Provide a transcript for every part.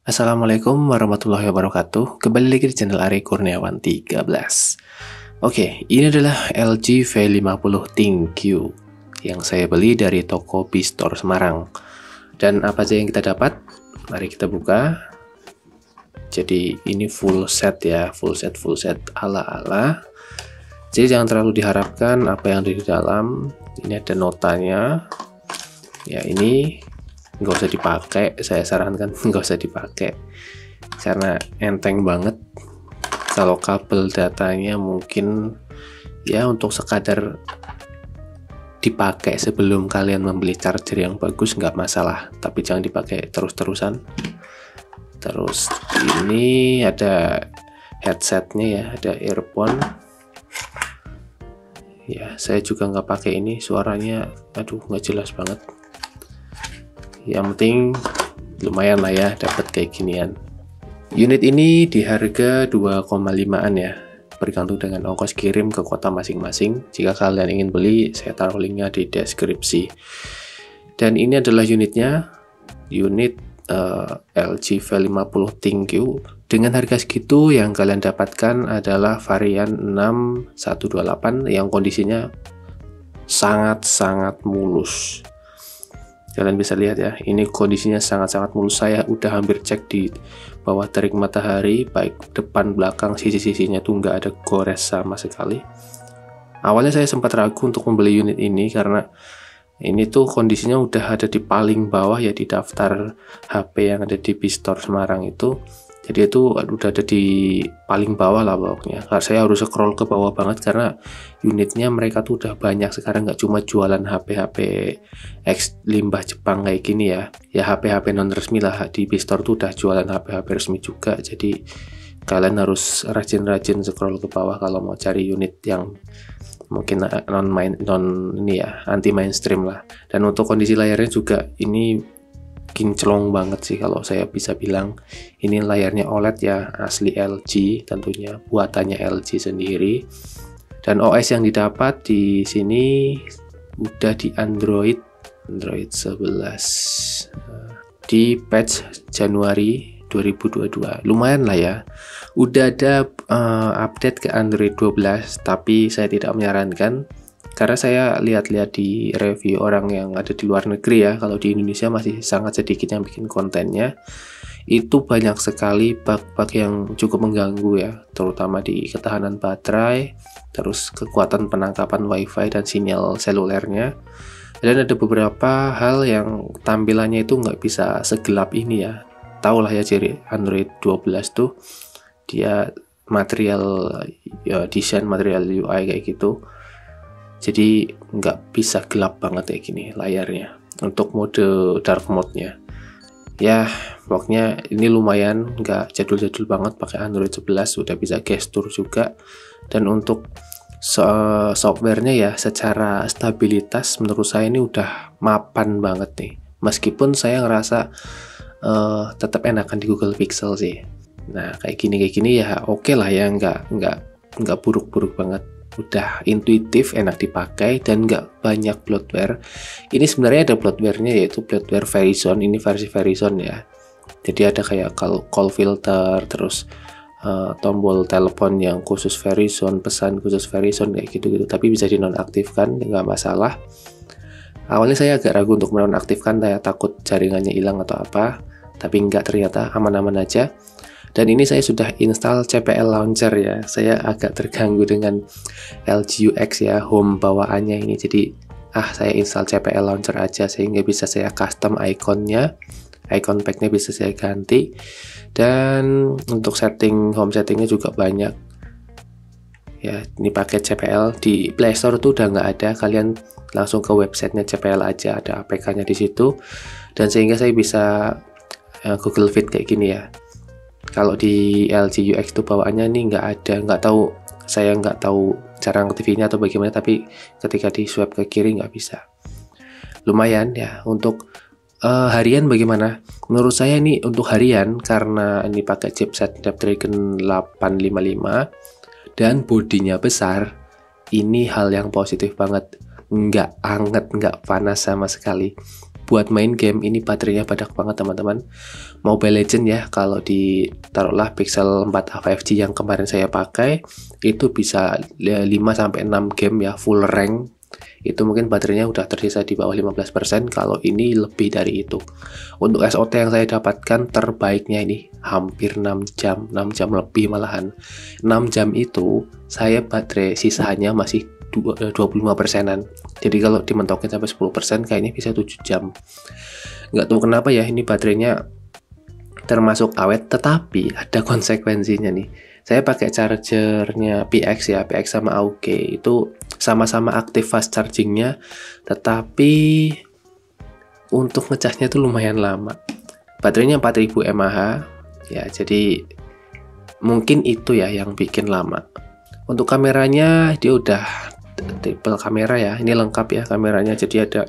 Assalamualaikum warahmatullahi wabarakatuh. Kembali lagi di channel Ari Kurniawan 13. Oke, ini adalah LG V50 ThinQ yang saya beli dari toko B-Store Semarang. Dan apa aja yang kita dapat? Mari kita buka. Jadi ini full set ya, full set ala-ala. Jadi jangan terlalu diharapkan apa yang ada di dalam. Ini ada notanya. Ya, ini nggak usah dipakai, saya sarankan nggak usah dipakai karena enteng banget. Kalau kabel datanya mungkin ya untuk sekadar dipakai sebelum kalian membeli charger yang bagus nggak masalah, tapi jangan dipakai terus-terusan. Terus ini ada headsetnya ya, ada earphone ya. Saya juga nggak pakai ini, suaranya aduh nggak jelas banget. Yang penting lumayan lah ya dapat kayak ginian. Unit ini di harga 2,5an ya, bergantung dengan ongkos kirim ke kota masing-masing. Jika kalian ingin beli, saya taruh linknya di deskripsi. Dan ini adalah unitnya, unit LG V50 ThinQ. Dengan harga segitu yang kalian dapatkan adalah varian 6128 yang kondisinya sangat-sangat mulus. Kalian bisa lihat ya, ini kondisinya sangat-sangat mulus. Saya udah hampir cek di bawah terik matahari, baik depan, belakang, sisi-sisinya tuh nggak ada gores sama sekali. Awalnya saya sempat ragu untuk membeli unit ini karena ini tuh kondisinya udah ada di paling bawah ya di daftar HP yang ada di B-Store Semarang itu. Jadi itu udah ada di paling bawah lah pokoknya. Saya harus scroll ke bawah banget karena unitnya mereka tuh udah banyak sekarang, nggak cuma jualan HP-HP X limbah Jepang kayak gini ya. Ya HP-HP non resmi lah, di B-Store tuh udah jualan HP-HP resmi juga. Jadi kalian harus rajin-rajin scroll ke bawah kalau mau cari unit yang mungkin anti mainstream lah. Dan untuk kondisi layarnya juga ini kinclong banget sih kalau saya bisa bilang. Ini layarnya OLED ya, asli LG tentunya, buatannya LG sendiri. Dan OS yang didapat di sini udah di Android 11 di patch Januari 2022. Lumayan lah ya. Udah ada update ke Android 12, tapi saya tidak menyarankan karena saya lihat-lihat di review orang yang ada di luar negeri ya, kalau di Indonesia masih sangat sedikit yang bikin kontennya. Itu banyak sekali bug-bug yang cukup mengganggu ya, terutama di ketahanan baterai, terus kekuatan penangkapan wifi dan sinyal selulernya. Dan ada beberapa hal yang tampilannya itu nggak bisa segelap ini ya. Tahu lah ya ciri Android 12 tuh, dia material ya, desain material UI kayak gitu. Jadi nggak bisa gelap banget kayak gini layarnya. Untuk mode dark mode-nya ya, pokoknya ini lumayan, nggak jadul-jadul banget, pakai Android 11 udah bisa gestur juga. Dan untuk softwarenya ya, secara stabilitas menurut saya ini udah mapan banget nih. Meskipun saya ngerasa tetap enakan di Google Pixel sih. Nah kayak gini ya oke lah ya, nggak buruk-buruk banget. Udah intuitif, enak dipakai, dan nggak banyak bloatware. Ini sebenarnya ada bloatware-nya, yaitu bloatware Verizon. Ini versi Verizon ya. Jadi ada kayak call filter, terus tombol telepon yang khusus Verizon, pesan khusus Verizon kayak gitu-gitu. Tapi bisa dinonaktifkan, nggak masalah. Awalnya saya agak ragu untuk menonaktifkan, saya takut jaringannya hilang atau apa. Tapi nggak, ternyata aman-aman aja. Dan ini saya sudah install CPL Launcher ya. Saya agak terganggu dengan LG UX ya, home bawaannya ini. Jadi saya install CPL Launcher aja sehingga bisa saya custom ikonnya. Icon packnya bisa saya ganti. Dan untuk home settingnya juga banyak. Ya, ini paket CPL di Play Store tuh udah nggak ada. Kalian langsung ke websitenya CPL aja, ada APK-nya di situ. Dan sehingga saya bisa Google Fit kayak gini ya. Kalau di LG UX itu bawaannya ini nggak ada, saya nggak tahu cara ngaktifinnya atau bagaimana, tapi ketika di swipe ke kiri nggak bisa. Lumayan ya. Untuk harian bagaimana? Menurut saya ini untuk harian, karena ini pakai chipset Snapdragon 855 dan bodinya besar, ini hal yang positif banget. Nggak anget, nggak panas sama sekali. buat main game ini baterainya padat banget teman-teman. Mobile Legend ya, kalau ditaruhlah Pixel 4a 5G yang kemarin saya pakai itu bisa 5-6 game ya, full rank. Itu mungkin baterainya udah tersisa di bawah 15%, kalau ini lebih dari itu. Untuk SOT yang saya dapatkan terbaiknya ini hampir 6 jam lebih malahan. 6 jam itu saya baterai sisanya masih 25%an. Jadi kalau dimentokin sampai 10% kayaknya bisa 7 jam. Nggak tahu kenapa ya, ini baterainya termasuk awet, tetapi ada konsekuensinya nih. Saya pakai chargernya PX ya, PX sama AUG itu sama-sama aktif fast chargingnya, tetapi untuk ngecasnya tuh lumayan lama. Baterainya 4000 mAh ya, jadi mungkin itu ya yang bikin lama. Untuk kameranya dia udah triple kamera ya, ini lengkap ya kameranya. Jadi ada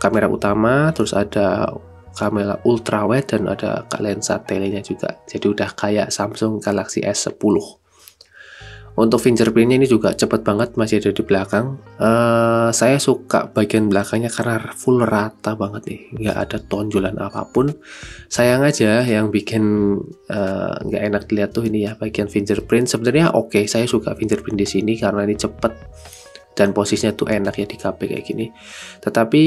kamera utama, terus ada kamera ultrawide dan ada lensa telenya juga. Jadi udah kayak Samsung Galaxy S10. Untuk fingerprintnya ini juga cepet banget, masih ada di belakang. Saya suka bagian belakangnya karena full rata banget nih, nggak ada tonjolan apapun. Sayang aja yang bikin nggak enak dilihat tuh ini ya, bagian fingerprint. Sebenarnya oke, saya suka fingerprint di sini karena ini cepet dan posisinya tuh enak ya di KP kayak gini. Tetapi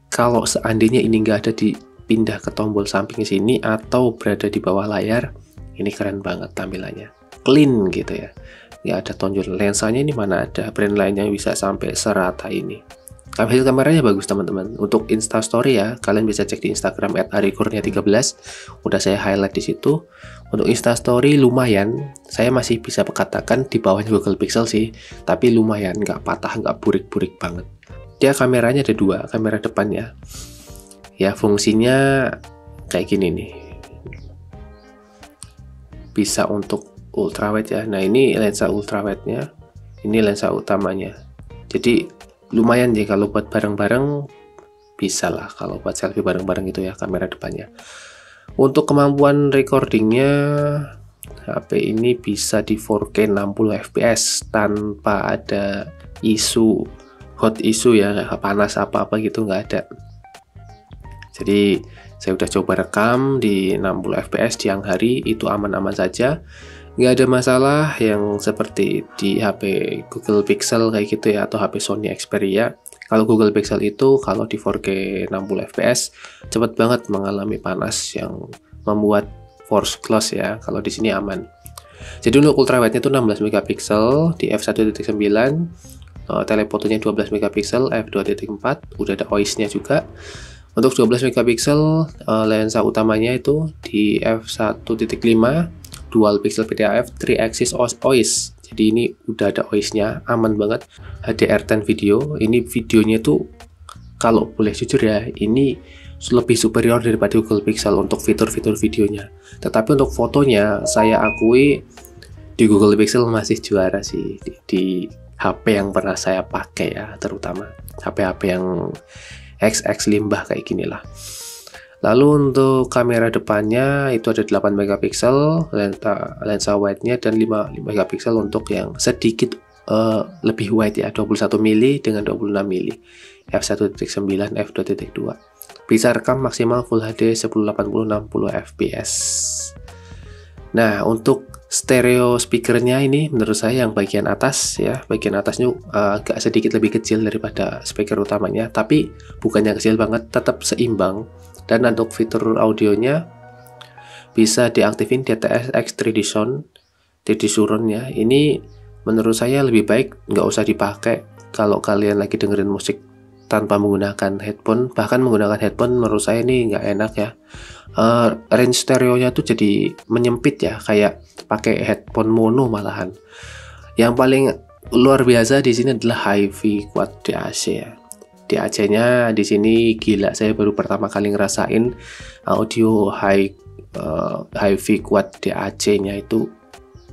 kalau seandainya ini nggak ada dipindah ke tombol samping sini atau berada di bawah layar, ini keren banget tampilannya, clean gitu ya. Ya ada tonjol. Lensanya ini mana ada brand lain yang bisa sampai serata ini. Hasil kameranya bagus teman-teman. Untuk Instastory ya, kalian bisa cek di Instagram @arikurnia13. Udah saya highlight di situ. Untuk Instastory lumayan, saya masih bisa katakan di bawahnya Google Pixel sih, tapi lumayan, nggak patah, nggak burik-burik banget. Dia kameranya ada 2, kamera depan ya. Ya fungsinya kayak gini nih. Bisa untuk ultrawide ya. Nah ini lensa ultrawide-nya, ini lensa utamanya. Jadi lumayan sih kalau buat bareng-bareng, bisa lah kalau buat selfie bareng-bareng itu ya kamera depannya. Untuk kemampuan recordingnya, HP ini bisa di 4K 60 fps tanpa ada hot issue ya, panas apa-apa gitu nggak ada. Jadi saya udah coba rekam di 60 fps siang hari, itu aman-aman saja. Nggak ada masalah yang seperti di HP Google Pixel kayak gitu ya, atau HP Sony Xperia. Kalau Google Pixel itu kalau di 4K 60 fps cepat banget mengalami panas yang membuat force close ya. Kalau di sini aman. Jadi untuk ultrawide-nya itu 16 megapiksel di f1.9, telefotonya 12 megapiksel f2.4, udah ada OIS-nya juga. Untuk 12 megapiksel lensa utamanya itu di f1.5 dual pixel PTAF 3 axis OIS. Jadi ini udah ada OIS-nya, aman banget. HDR10 video, ini videonya tuh kalau boleh jujur ya, ini lebih superior daripada Google Pixel untuk fitur-fitur videonya. Tetapi untuk fotonya, saya akui di Google Pixel masih juara sih di HP yang pernah saya pakai ya, terutama HP-HP yang XX limbah kayak gini lah. Lalu untuk kamera depannya itu ada 8 megapiksel lensa wide-nya dan 5 megapiksel untuk yang sedikit lebih wide ya, 21 mili dengan 26 mili f1.9 f2.2. Bisa rekam maksimal Full HD 1080 60 fps. Nah, untuk stereo speakernya ini menurut saya yang bagian atas ya, bagian atasnya agak sedikit lebih kecil daripada speaker utamanya, tapi bukannya kecil banget, tetap seimbang. Dan untuk fitur audionya bisa diaktifin DTS X 3D Surround ya. Ini menurut saya lebih baik nggak usah dipakai kalau kalian lagi dengerin musik tanpa menggunakan headphone. Bahkan menggunakan headphone menurut saya ini nggak enak ya. Range stereonya tuh jadi menyempit ya, kayak pakai headphone mono malahan. Yang paling luar biasa di sini adalah HiFi Quad DAC ya. DAC-nya di sini gila, saya baru pertama kali ngerasain audio HiFi Quad DAC-nya itu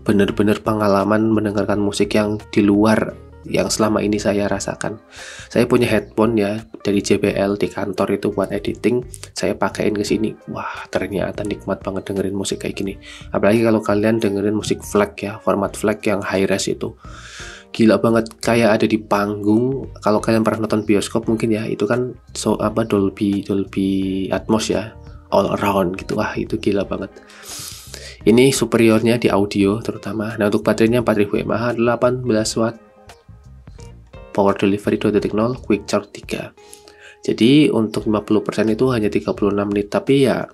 bener-bener pengalaman mendengarkan musik yang di luar yang selama ini saya rasakan. Saya punya headphone ya dari JBL di kantor itu buat editing, saya pakaiin ke sini. Wah, ternyata nikmat banget dengerin musik kayak gini. Apalagi kalau kalian dengerin musik FLAC ya, format FLAC yang high res itu. gila banget, kayak ada di panggung. Kalau kalian pernah nonton bioskop mungkin ya, itu kan Dolby Atmos ya, all around gitu. Wah, itu gila banget. Ini superiornya di audio terutama. Nah, untuk baterainya 4000 mAh, 18 watt, power delivery 2.0, quick charge 3. Jadi untuk 50% itu hanya 36 menit, tapi ya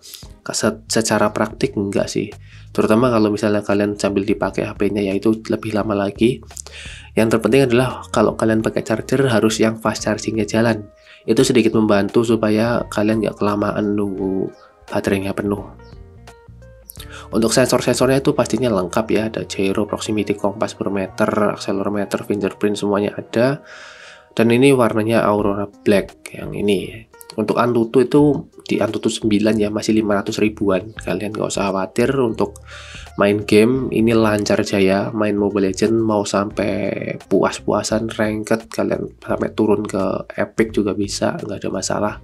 secara praktik enggak sih. Terutama kalau misalnya kalian sambil dipakai HP-nya, ya itu lebih lama lagi. Yang terpenting adalah kalau kalian pakai charger harus yang fast chargingnya jalan. Itu sedikit membantu supaya kalian nggak kelamaan nunggu baterainya penuh. Untuk sensor-sensornya itu pastinya lengkap ya, ada gyro, proximity compass, barometer, accelerometer, fingerprint, semuanya ada. Dan ini warnanya Aurora Black yang ini. Untuk Antutu itu di Antutu 9 ya, masih 500 ribuan. Kalian nggak usah khawatir untuk main game, ini lancar jaya. Main Mobile Legends mau sampai puas-puasan ranked, kalian sampai turun ke epic juga bisa, nggak ada masalah.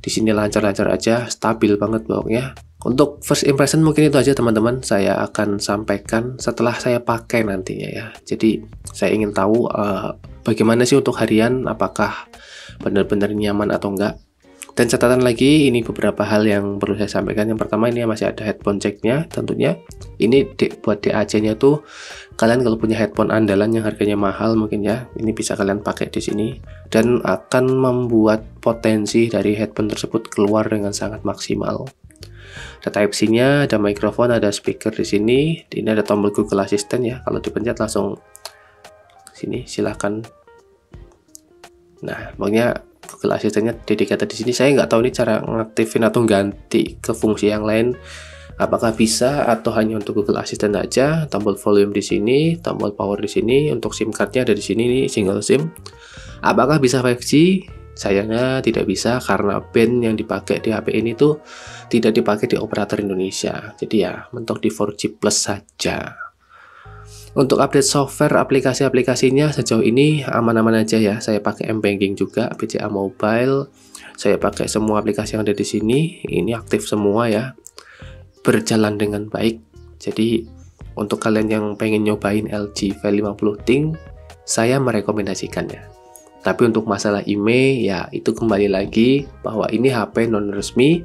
Di sini lancar-lancar aja, stabil banget bawahnya. Untuk first impression mungkin itu aja teman-teman, saya akan sampaikan setelah saya pakai nantinya ya. Jadi saya ingin tahu bagaimana sih untuk harian, apakah benar-benar nyaman atau enggak. Dan catatan lagi, ini beberapa hal yang perlu saya sampaikan. Yang pertama, ini masih ada headphone jack-nya tentunya. Ini buat DAC-nya tuh, kalian kalau punya headphone andalan yang harganya mahal mungkin ya, ini bisa kalian pakai di sini dan akan membuat potensi dari headphone tersebut keluar dengan sangat maksimal. Ada Type-C-nya, ada mikrofon, ada speaker di sini. Ini ada tombol Google Assistant ya. Kalau dipencet langsung sini, silahkan. Nah, pokoknya Google Assistant-nya dedicated di sini. Saya nggak tahu nih cara ngaktifin atau ganti ke fungsi yang lain. Apakah bisa atau hanya untuk Google Assistant aja? Tombol volume di sini, tombol power di sini. Untuk SIM card-nya ada di sini nih, single SIM. Apakah bisa 5G? Sayangnya tidak bisa karena band yang dipakai di HP ini tuh tidak dipakai di operator Indonesia. Jadi ya mentok di 4G plus saja. Untuk update software aplikasi-aplikasinya sejauh ini aman-aman aja ya. Saya pakai M-Banking juga, BCA Mobile. Saya pakai semua aplikasi yang ada di sini. Ini aktif semua ya. Berjalan dengan baik. Jadi untuk kalian yang pengen nyobain LG V50 Think, saya merekomendasikannya. Tapi untuk masalah IMEI ya itu kembali lagi bahwa ini HP non resmi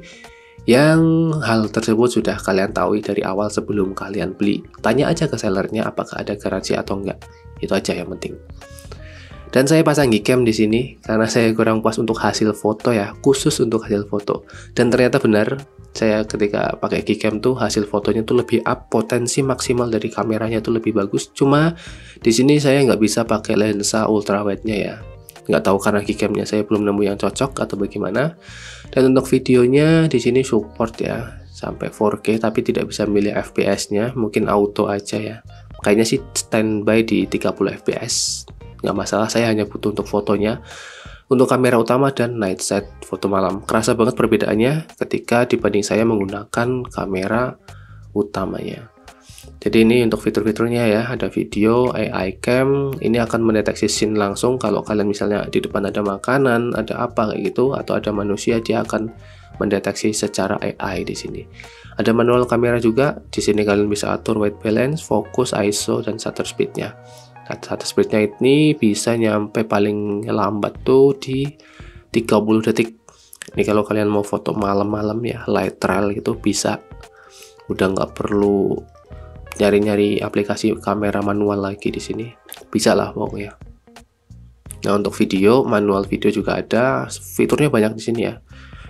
yang hal tersebut sudah kalian tahu dari awal sebelum kalian beli. Tanya aja ke sellernya apakah ada garansi atau enggak. Itu aja yang penting. Dan saya pasang Gcam di sini karena saya kurang puas untuk hasil foto ya, khusus untuk hasil foto. Dan ternyata benar, saya ketika pakai Gcam tuh hasil fotonya tuh lebih up, potensi maksimal dari kameranya tuh lebih bagus. Cuma di sini saya nggak bisa pakai lensa ultrawide-nya ya. Nggak tahu karena Gcam-nya saya belum nemu yang cocok atau bagaimana. Dan untuk videonya di sini support ya sampai 4K tapi tidak bisa milih FPS-nya, mungkin auto aja ya. Kayaknya sih standby di 30 fps. Nggak masalah, saya hanya butuh untuk fotonya. Untuk kamera utama dan night set foto malam. Kerasa banget perbedaannya ketika dibanding saya menggunakan kamera utamanya. Jadi ini untuk fitur-fiturnya ya, ada video, AI cam, ini akan mendeteksi scene langsung kalau kalian misalnya di depan ada makanan, ada apa kayak gitu, atau ada manusia, dia akan mendeteksi secara AI di sini. Ada manual kamera juga, di sini kalian bisa atur white balance, fokus, ISO, dan shutter speednya. Nah, shutter speednya ini bisa nyampe paling lambat tuh di 30 detik. Ini kalau kalian mau foto malam-malam ya, light trail gitu bisa. Udah nggak perlu nyari-nyari aplikasi kamera manual lagi di sini, bisa lah pokoknya. Nah untuk video, manual video juga ada, fiturnya banyak di sini ya.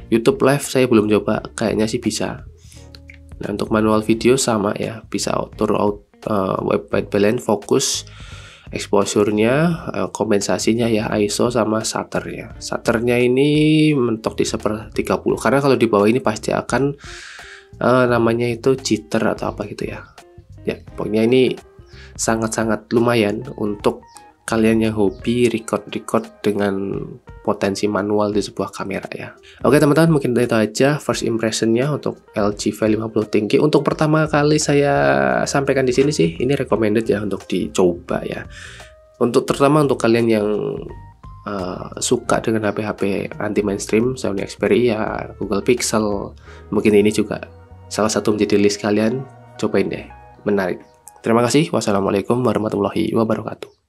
YouTube Live saya belum coba, kayaknya sih bisa. Nah untuk manual video sama ya, bisa atur white balance, fokus, exposure-nya, kompensasinya ya, ISO sama shutter-nya. Shutter-nya ini mentok di 1/30 karena kalau di bawah ini pasti akan namanya itu jitter atau apa gitu ya. Ya, pokoknya ini sangat-sangat lumayan untuk kalian yang hobi record dengan potensi manual di sebuah kamera ya. Oke teman-teman, mungkin itu aja first impressionnya untuk LG V50 Think. Untuk pertama kali saya sampaikan di sini sih, ini recommended ya untuk dicoba ya. Terutama untuk kalian yang suka dengan HP-HP anti mainstream, Sony Xperia, Google Pixel, mungkin ini juga salah satu menjadi list kalian. Cobain deh. Menarik. Terima kasih. Wassalamualaikum warahmatullahi wabarakatuh.